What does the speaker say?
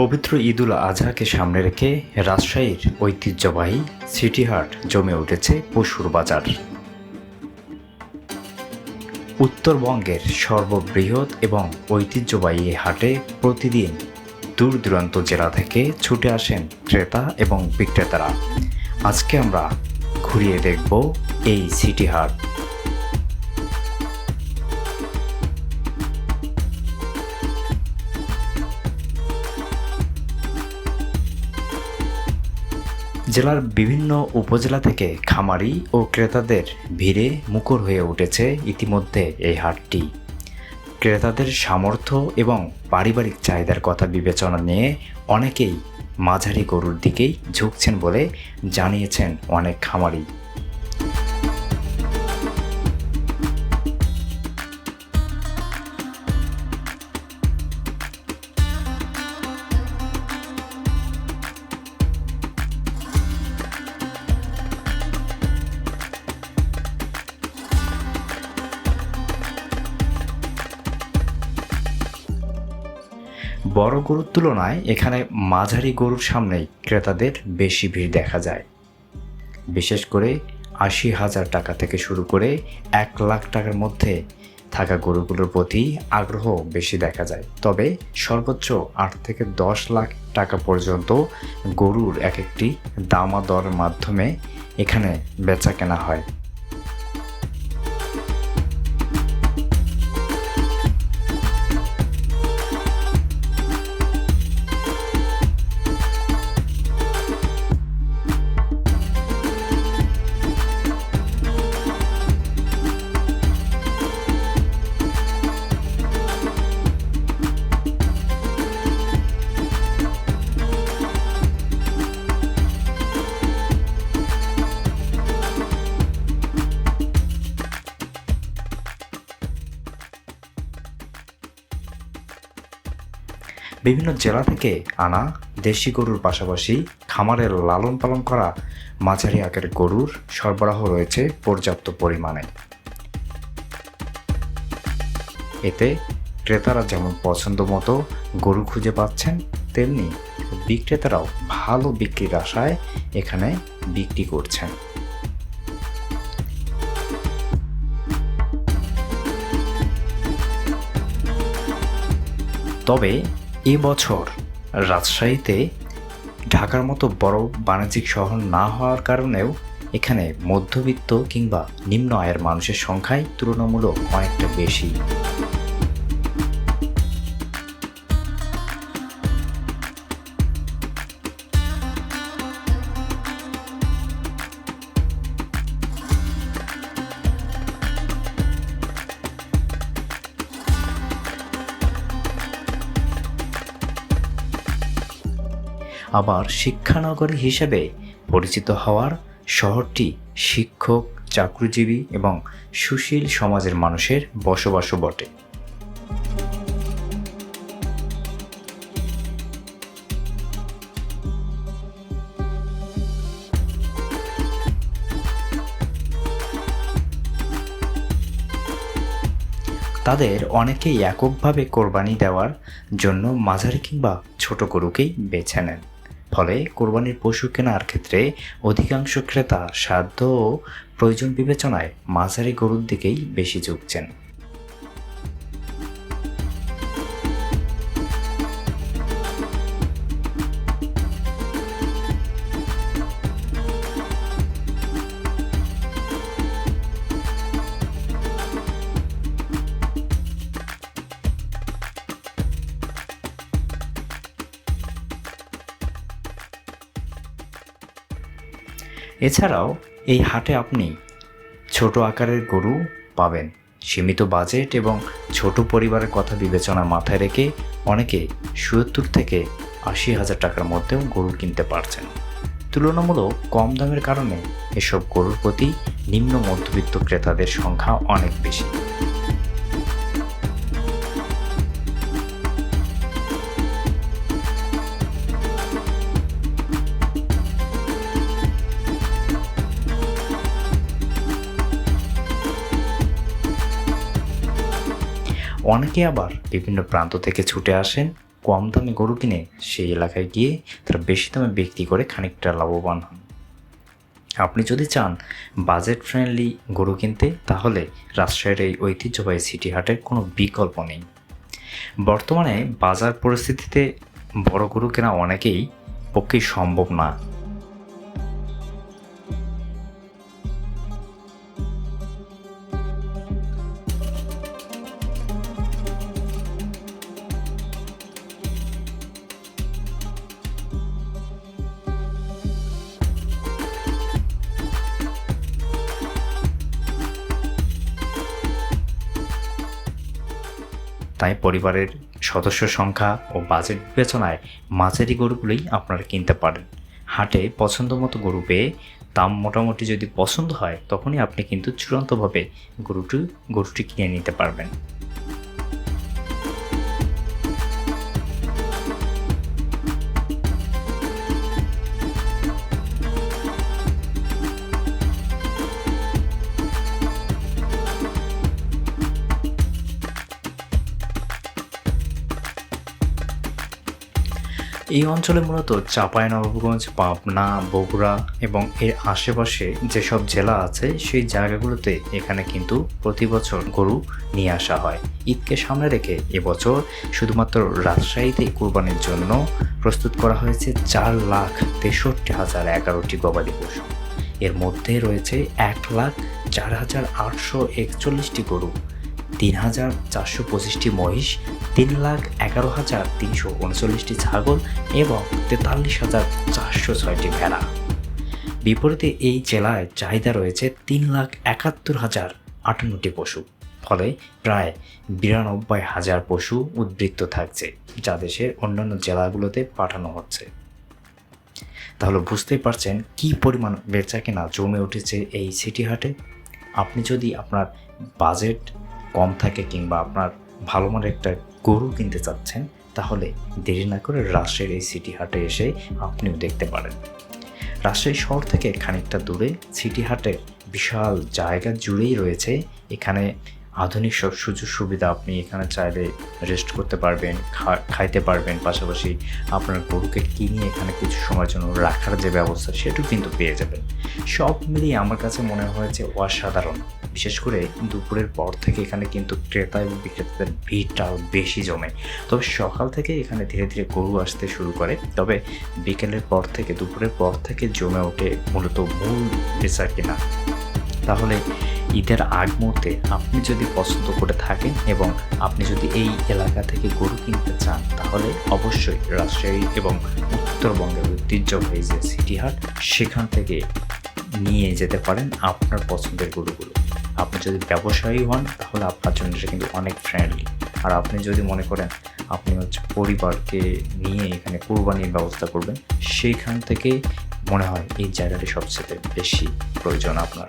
পবিত্র ঈদুল আজহাকে সামনে রেখে রাজশাহীর ঐতিহ্যবাহী সিটি হাট জমে উঠেছে পশুর বাজার। উত্তরবঙ্গের সর্ববৃহৎ এবং ঐতিহ্যবাহী এই হাটে প্রতিদিন দূর দূরান্ত জেলা থেকে ছুটে আসেন ক্রেতা এবং বিক্রেতারা। আজকে আমরা ঘুরিয়ে দেখব এই সিটি হাট। জেলার বিভিন্ন উপজেলা থেকে খামারি ও ক্রেতাদের ভিড়ে মুখর হয়ে উঠেছে ইতিমধ্যে এই হাটটি। ক্রেতাদের সামর্থ্য এবং পারিবারিক চাহিদার কথা বিবেচনা নিয়ে অনেকেই মাঝারি গরুর দিকেই ঝুঁকছেন বলে জানিয়েছেন অনেক খামারি। বড় গরুর তুলনায় এখানে মাঝারি গরুর সামনেই ক্রেতাদের বেশি ভিড় দেখা যায়। বিশেষ করে ৮০,০০০ টাকা থেকে শুরু করে ১,০০,০০০ টাকার মধ্যে থাকা গরুগুলোর প্রতি আগ্রহ বেশি দেখা যায়। তবে সর্বোচ্চ ৮ থেকে ১০ লাখ টাকা পর্যন্ত গরুর এক একটি দামাদরের মাধ্যমে এখানে বেচা কেনা হয়। বিভিন্ন জেলা থেকে আনা দেশি গরুর পাশাপাশি খামারের লালন পালন করা মাঝারি আকারের গরুর সরবরাহ রয়েছে পর্যাপ্ত পরিমাণে। এতে ক্রেতারা যেমন পছন্দ মতো গরু খুঁজে পাচ্ছেন, তেমনি বিক্রেতারাও ভালো বিক্রির আশায় এখানে বিক্রি করছেন। তবে এবছর রাজশাহীতে ঢাকার মতো বড় বাণিজ্যিক শহর না হওয়ার কারণেও এখানে মধ্যবিত্ত কিংবা নিম্ন আয়ের মানুষের সংখ্যাই তুলনামূলক অনেকটা বেশি। আবার শিক্ষানগরী হিসেবে পরিচিত হওয়ার শহরটি শিক্ষক, চাকরিজীবী এবং সুশীল সমাজের মানুষের বসবাসও বটে। তাদের অনেকেই এককভাবে কোরবানি দেওয়ার জন্য মাঝারি কিংবা ছোট গরুকেই বেছে নেন। ফলে কোরবানির পশু কেনার ক্ষেত্রে অধিকাংশ ক্রেতা সাধ্য ও প্রয়োজন বিবেচনায় মাঝারি গরুর দিকেই বেশি ঝুঁকছেন। এছাড়াও এই হাটে আপনি ছোট আকারের গরু পাবেন। সীমিত বাজেট এবং ছোট পরিবারের কথা বিবেচনা মাথায় রেখে অনেকে ৭০ থেকে ৮০,০০০ টাকার মধ্যেও গরু কিনতে পারছেন। তুলনামূলক কম দামের কারণে এসব গরুর প্রতি নিম্ন মধ্যবিত্ত ক্রেতাদের সংখ্যা অনেক বেশি। অনেকে আবার বিভিন্ন প্রান্ত থেকে ছুটে আসেন কম দামে গরু কিনে সেই এলাকায় গিয়ে তারা বেশি দামে বিক্রি করে খানিকটা লাভবান হন। আপনি যদি চান বাজেট ফ্রেন্ডলি গরু কিনতে, তাহলে রাজশাহীর এই ঐতিহ্যবাহী সিটি হাটের কোনো বিকল্প নেই। বর্তমানে বাজার পরিস্থিতিতে বড় গরু কেনা অনেকেই পক্ষেই সম্ভব না। তাই পরিবারের সদস্য সংখ্যা ও বাজেট বিবেচনায় মাঝারি গরুগুলোই আপনারা কিনতে পারেন। হাটে পছন্দ মতো গরু পেয়ে দাম মোটামুটি যদি পছন্দ হয়, তখনই আপনি কিন্তু চূড়ান্তভাবে গরুটি কিনে নিতে পারবেন। এই অঞ্চলে মূলত চাঁপাইনবাবগঞ্জ, পাবনা, বগুড়া এবং এর আশেপাশে যেসব জেলা আছে সেই জায়গাগুলোতে এখানে কিন্তু প্রতি বছর গরু নিয়ে আসা হয়। ঈদকে সামনে রেখে এবছর শুধুমাত্র রাজশাহীতে কুরবানির জন্য প্রস্তুত করা হয়েছে 4,63,011টি গবাদি পশু। এর মধ্যে রয়েছে 1,04,841টি গরু, 3,425টি মহিষ, 3,11,339টি ছাগল এবং 43,406টি ভেড়া। বিপরীতে এই জেলায় চাহিদা রয়েছে 3,71,058টি পশু। ফলে প্রায় 92,000 পশু উদ্বৃত্ত থাকছে, যা দেশের অন্যান্য জেলাগুলোতে পাঠানো হচ্ছে। তাহলে বুঝতেই পারছেন কী পরিমাণ বেচাকেনা জমে উঠেছে এই সিটি হাটে। আপনি যদি আপনার বাজেট কম থাকে কিংবা আপনার ভালো মানের একটা গরু কিনতে চাচ্ছেন, তাহলে দেরি না করে রাজশাহীর এই সিটি হাটে এসে আপনিও দেখতে পারেন। রাজশাহী শহর থেকে খানিকটা দূরে সিটি হাটের বিশাল জায়গা জুড়েই রয়েছে এখানে আধুনিক সব সুযোগ সুবিধা। আপনি এখানে চাইলে রেস্ট করতে পারবেন, খাইতে পারবেন, পাশাপাশি আপনার গরুকে কিনে এখানে কিছু সময়ের জন্য রাখার যে ব্যবস্থা সেটাও কিন্তু পেয়ে যাবেন। সব মিলিয়ে আমার কাছে মনে হয়েছে অসাধারণ। বিশেষ করে দুপুরের পর থেকে এখানে কিন্তু ক্রেতা এবং বিক্রেতাদের ভিড়টাও বেশি জমে। তবে সকাল থেকে এখানে ধীরে ধীরে গরু আসতে শুরু করে, তবে বিকেলের পর থেকে, দুপুরের পর থেকে জমে ওঠে মূলত মূল বেচাকেনা। তাহলে ঈদের আগ মুহূর্তে আপনি যদি পছন্দ করে থাকেন এবং আপনি যদি এই এলাকা থেকে গরু কিনতে চান, তাহলে অবশ্যই রাজশাহী এবং উত্তরবঙ্গের ঐতিহ্যবাহী যে সিটি হাট, সেখান থেকে নিয়ে যেতে পারেন আপনার পছন্দের গরুগুলো। আপনি যদি ব্যবসায়ী হন, তাহলে আপনার জন্য এটা কিন্তু অনেক ফ্রেন্ডলি। আর আপনি যদি মনে করেন আপনি পরিবারকে নিয়ে এখানে কুরবানির ব্যবস্থা করবেন, সেইখান থেকে মনে হয় এই জায়গাটি সবচেয়ে বেশি প্রয়োজন আপনার।